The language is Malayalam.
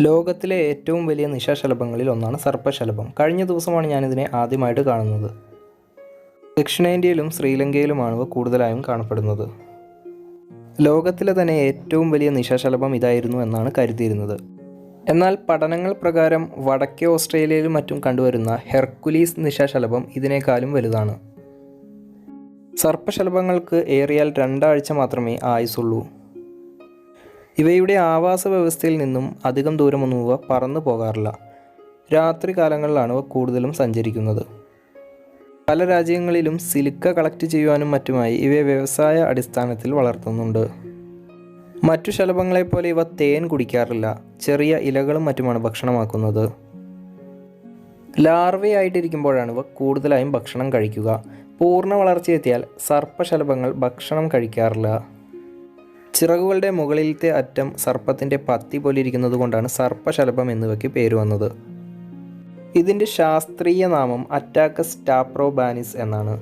ലോകത്തിലെ ഏറ്റവും വലിയ നിശാശലഭങ്ങളിൽ ഒന്നാണ് സർപ്പശലഭം. കഴിഞ്ഞ ദിവസമാണ് ഞാനിതിനെ ആദ്യമായിട്ട് കാണുന്നത്. ദക്ഷിണേന്ത്യയിലും ശ്രീലങ്കയിലുമാണ് ഇവ കൂടുതലായും കാണപ്പെടുന്നത്. ലോകത്തിലെ തന്നെ ഏറ്റവും വലിയ നിശാശലഭം ഇതായിരുന്നു എന്നാണ് കരുതിയിരുന്നത്. എന്നാൽ പഠനങ്ങൾ പ്രകാരം വടക്കേ ഓസ്ട്രേലിയയിലും മറ്റും കണ്ടുവരുന്ന ഹെർക്കുലീസ് നിശാശലഭം ഇതിനേക്കാളും വലുതാണ്. സർപ്പശലഭങ്ങൾക്ക് ഏറിയാൽ 2 ആഴ്ച മാത്രമേ ആയുസുള്ളൂ. ഇവയുടെ ആവാസ വ്യവസ്ഥയിൽ നിന്നും അധികം ദൂരമൊന്നും ഇവ പറന്നു പോകാറില്ല. രാത്രി കാലങ്ങളിലാണ് ഇവ കൂടുതലും സഞ്ചരിക്കുന്നത്. പല രാജ്യങ്ങളിലും സിലിക്ക കളക്ട് ചെയ്യുവാനും മറ്റുമായി ഇവയെ വ്യവസായ അടിസ്ഥാനത്തിൽ വളർത്തുന്നുണ്ട്. മറ്റു ശലഭങ്ങളെപ്പോലെ ഇവ തേൻ കുടിക്കാറില്ല. ചെറിയ ഇലകളും മറ്റുമാണ് ഭക്ഷണമാക്കുന്നത്. ലാർവയായിട്ടിരിക്കുമ്പോഴാണ് ഇവ കൂടുതലായും ഭക്ഷണം കഴിക്കുക. പൂർണ്ണ വളർച്ചയെത്തിയാൽ സർപ്പശലഭങ്ങൾ ഭക്ഷണം കഴിക്കാറില്ല. ചിറകുകളുടെ മുകളിലത്തെ അറ്റം സർപ്പത്തിൻ്റെ പത്തി പോലെ ഇരിക്കുന്നത് കൊണ്ടാണ് സർപ്പശലഭം എന്നിവയ്ക്ക് പേര് വന്നത്. ഇതിൻ്റെ ശാസ്ത്രീയ നാമം അറ്റാക്കസ് ടാപ്രോബാനിസ് എന്നാണ്.